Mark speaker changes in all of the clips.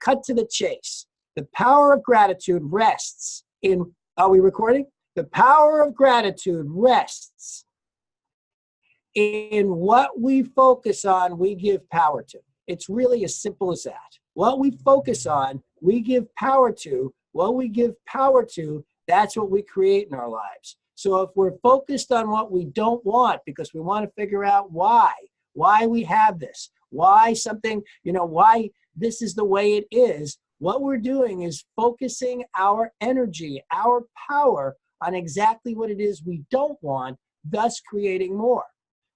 Speaker 1: cut to the chase. The power of gratitude rests in, are we recording? The power of gratitude rests in what we focus on, we give power to. It's really as simple as that. What we focus on, we give power to. What we give power to, that's what we create in our lives. So if we're focused on what we don't want because we want to figure out why we have this, why something, why this is the way it is, what we're doing is focusing our energy, our power on exactly what it is we don't want, thus creating more.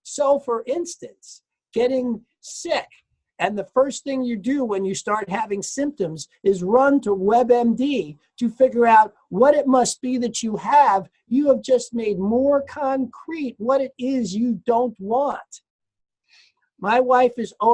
Speaker 1: So for instance, getting sick, and the first thing you do when you start having symptoms is run to WebMD to figure out what it must be that you have. You have just made more concrete what it is you don't want. My wife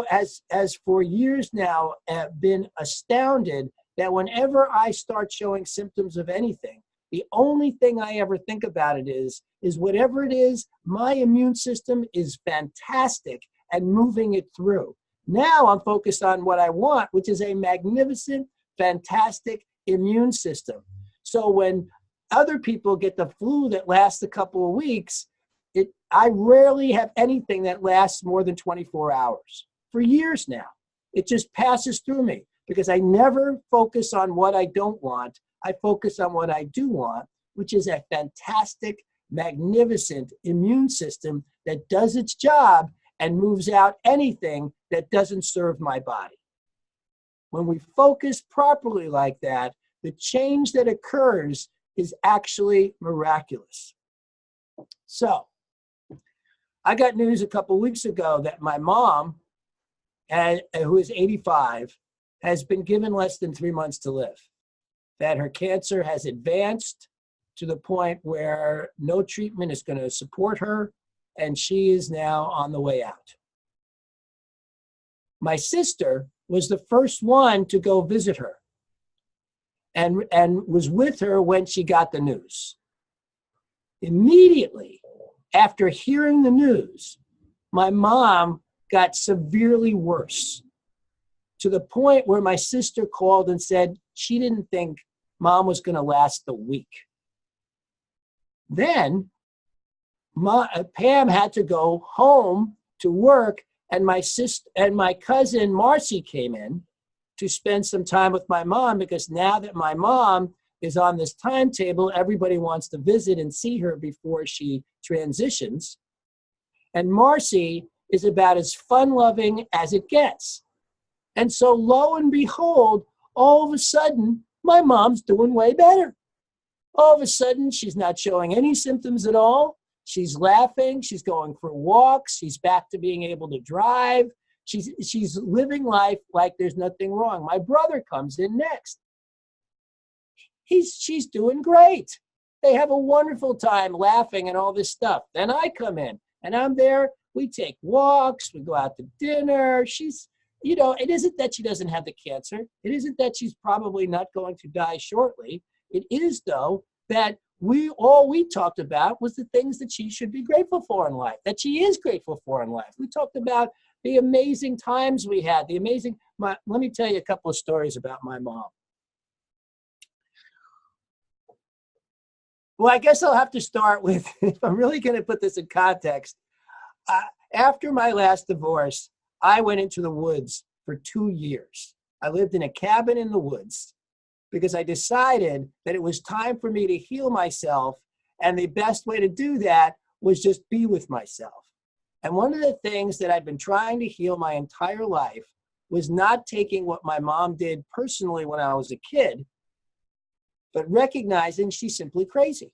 Speaker 1: has for years now been astounded that whenever I start showing symptoms of anything, the only thing I ever think about it is whatever it is, my immune system is fantastic at moving it through. Now I'm focused on what I want, which is a magnificent, fantastic immune system. So when other people get the flu that lasts a couple of weeks, I rarely have anything that lasts more than 24 hours. For years now, it just passes through me because I never focus on what I don't want. I focus on what I do want, which is a fantastic, magnificent immune system that does its job and moves out anything that doesn't serve my body. When we focus properly like that, the change that occurs is actually miraculous. So, I got news a couple of weeks ago that my mom, who is 85, has been given less than 3 months to live. That her cancer has advanced to the point where no treatment is going to support her, and she is now on the way out. My sister was the first one to go visit her and was with her when she got the news. Immediately after hearing the news, my mom got severely worse to the point where my sister called and said she didn't think mom was going to last the week. Then Pam had to go home to work, and my cousin Marcy came in to spend some time with my mom, because now that my mom is on this timetable, everybody wants to visit and see her before she transitions. And Marcy is about as fun-loving as it gets. And so lo and behold, all of a sudden, my mom's doing way better. All of a sudden, she's not showing any symptoms at all. She's laughing. She's going for walks. She's back to being able to drive. She's living life like there's nothing wrong. My brother comes in next. She's doing great. They have a wonderful time laughing and all this stuff. Then I come in and I'm there. We take walks. We go out to dinner. It isn't that she doesn't have the cancer. It isn't that she's probably not going to die shortly. It is, though, that all we talked about was the things that she should be grateful for in life, that she is grateful for in life. We talked about the amazing times we had, let me tell you a couple of stories about my mom. Well, I guess I'll have to start with, if I'm really going to put this in context, after my last divorce, I went into the woods for 2 years. I lived in a cabin in the woods because I decided that it was time for me to heal myself, and the best way to do that was just be with myself. And one of the things that I've been trying to heal my entire life was not taking what my mom did personally when I was a kid, but recognizing she's simply crazy.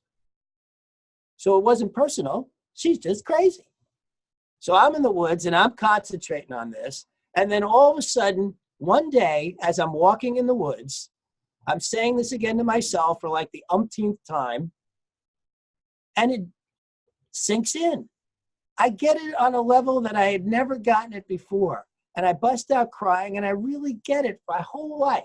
Speaker 1: So it wasn't personal, she's just crazy. So I'm in the woods and I'm concentrating on this. And then all of a sudden, one day, as I'm walking in the woods, I'm saying this again to myself for like the umpteenth time, and it sinks in. I get it on a level that I had never gotten it before. And I bust out crying, and I really get it my whole life.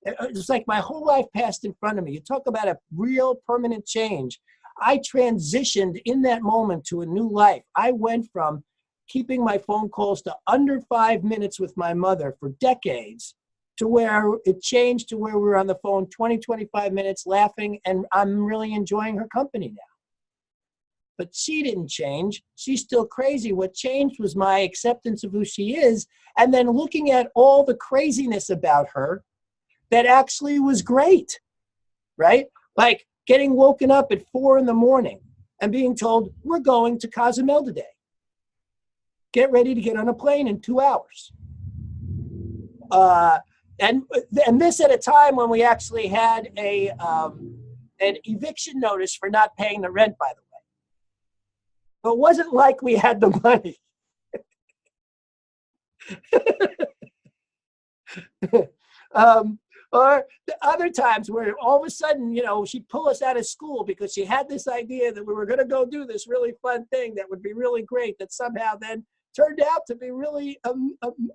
Speaker 1: It's like my whole life passed in front of me. You talk about a real permanent change. I transitioned in that moment to a new life. I went from keeping my phone calls to under 5 minutes with my mother for decades to where it changed to where we were on the phone 20, 25 minutes laughing, and I'm really enjoying her company now. But she didn't change. She's still crazy. What changed was my acceptance of who she is, and then looking at all the craziness about her that actually was great, right? Like getting woken up at 4 a.m. and being told, we're going to Cozumel today. Get ready to get on a plane in 2 hours. And this at a time when we actually had an eviction notice for not paying the rent, by the way. But it wasn't like we had the money. Or the other times where all of a sudden, she'd pull us out of school because she had this idea that we were going to go do this really fun thing that would be really great, that somehow then turned out to be really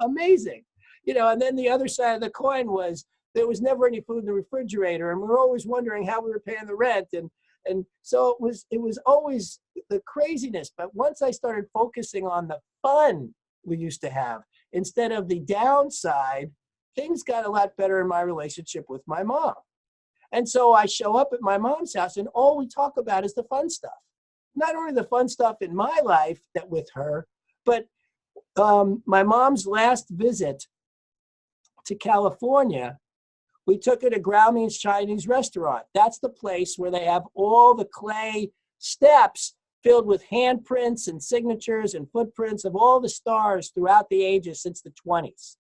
Speaker 1: amazing. And then the other side of the coin was there was never any food in the refrigerator, and we were always wondering how we were paying the rent. And so it was always the craziness. But once I started focusing on the fun we used to have instead of the downside, things got a lot better in my relationship with my mom. And so I show up at my mom's house, and all we talk about is the fun stuff. Not only the fun stuff in my life that with her, but my mom's last visit to California, we took her to Grauman's Chinese restaurant. That's the place where they have all the clay steps filled with handprints and signatures and footprints of all the stars throughout the ages since the 20s.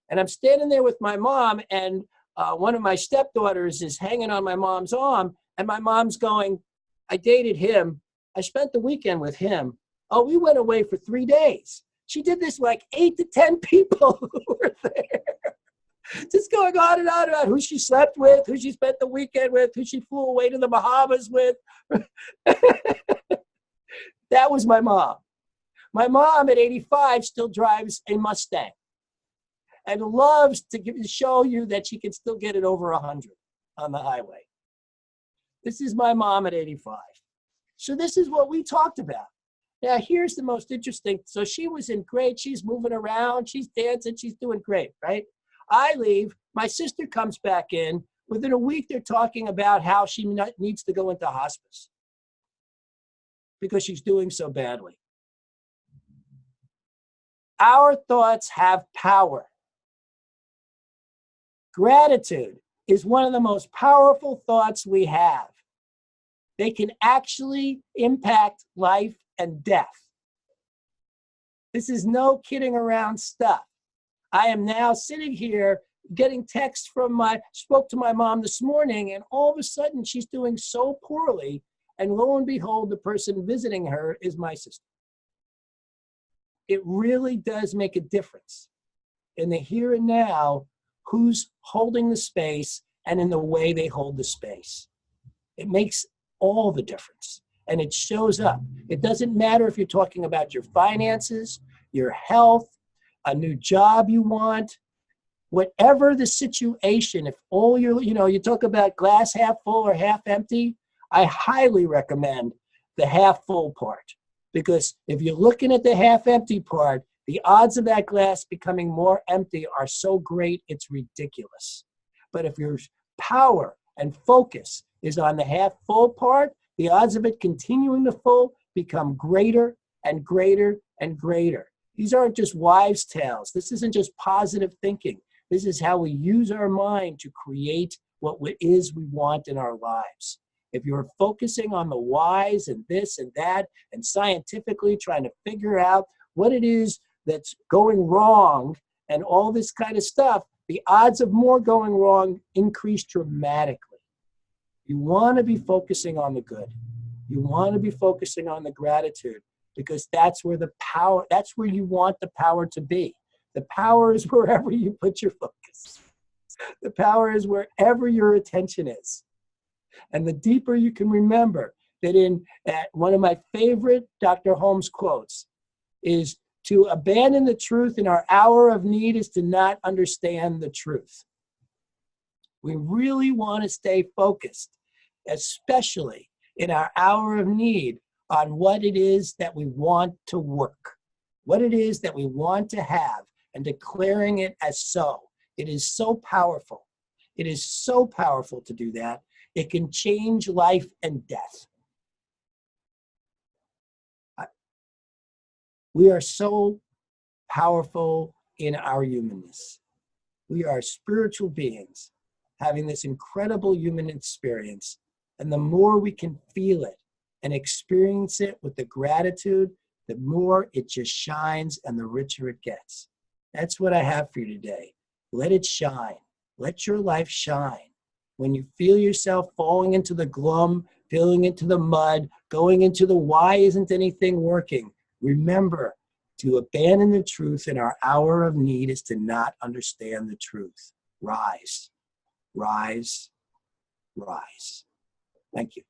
Speaker 1: And I'm standing there with my mom, and one of my stepdaughters is hanging on my mom's arm, and my mom's going, I dated him. I spent the weekend with him. Oh, we went away for 3 days. She did this like 8 to 10 people who were there. Just going on and on about who she slept with, who she spent the weekend with, who she flew away to the Bahamas with. That was my mom. My mom at 85 still drives a Mustang and loves to show you that she can still get it over 100 on the highway. This is my mom at 85. So this is what we talked about. Now, here's the most interesting. So she was in great. She's moving around. She's dancing. She's doing great, right? I leave. My sister comes back in. Within a week, they're talking about how she needs to go into hospice because she's doing so badly. Our thoughts have power. Gratitude is one of the most powerful thoughts we have. They can actually impact life and death. This is no kidding around stuff. I am now sitting here getting texts spoke to my mom this morning, and all of a sudden she's doing so poorly, and lo and behold, the person visiting her is my sister. It really does make a difference in the here and now, who's holding the space and in the way they hold the space. It makes all the difference. And it shows up. It doesn't matter if you're talking about your finances, your health, a new job you want, whatever the situation, if all you talk about glass half full or half empty, I highly recommend the half full part. Because if you're looking at the half empty part, the odds of that glass becoming more empty are so great, it's ridiculous. But if your power and focus is on the half full part, the odds of it continuing to full become greater and greater and greater. These aren't just wives' tales. This isn't just positive thinking. This is how we use our mind to create what it is we want in our lives. If you're focusing on the whys and this and that and scientifically trying to figure out what it is that's going wrong and all this kind of stuff, the odds of more going wrong increase dramatically. You want to be focusing on the good. You want to be focusing on the gratitude, because that's where the power, that's where you want the power to be. The power is wherever you put your focus. The power is wherever your attention is. And the deeper you can remember that one of my favorite Dr. Holmes quotes is, to abandon the truth in our hour of need is to not understand the truth. We really want to stay focused, especially in our hour of need, on what it is that we want to work, what it is that we want to have, and declaring it as so. It is so powerful. It is so powerful to do that. It can change life and death. We are so powerful in our humanness. We are spiritual beings having this incredible human experience. And the more we can feel it and experience it with the gratitude, the more it just shines and the richer it gets. That's what I have for you today. Let it shine. Let your life shine. When you feel yourself falling into the glum, falling into the mud, going into the why isn't anything working, remember to abandon the truth in our hour of need is to not understand the truth. Rise, rise, rise. Thank you.